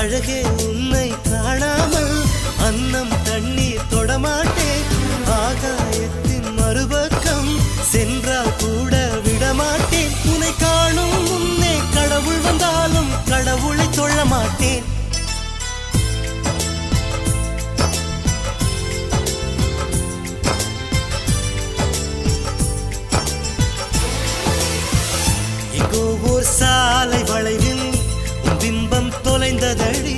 அழகே உன்னை காணாமல் அன்னம் தண்ணீர் தொடமாட்டேன். ஆகாயத்தின் மறுபக்கம் சென்றால் கூட விடமாட்டேன். உன்னை காணும் முன்னே கடவுள் வந்தாலும் கடவுளை தொழ மாட்டேன். எங்கோ ஓர் சாலை வளைவில் உன் பிம்பம் தொலைந்ததடி.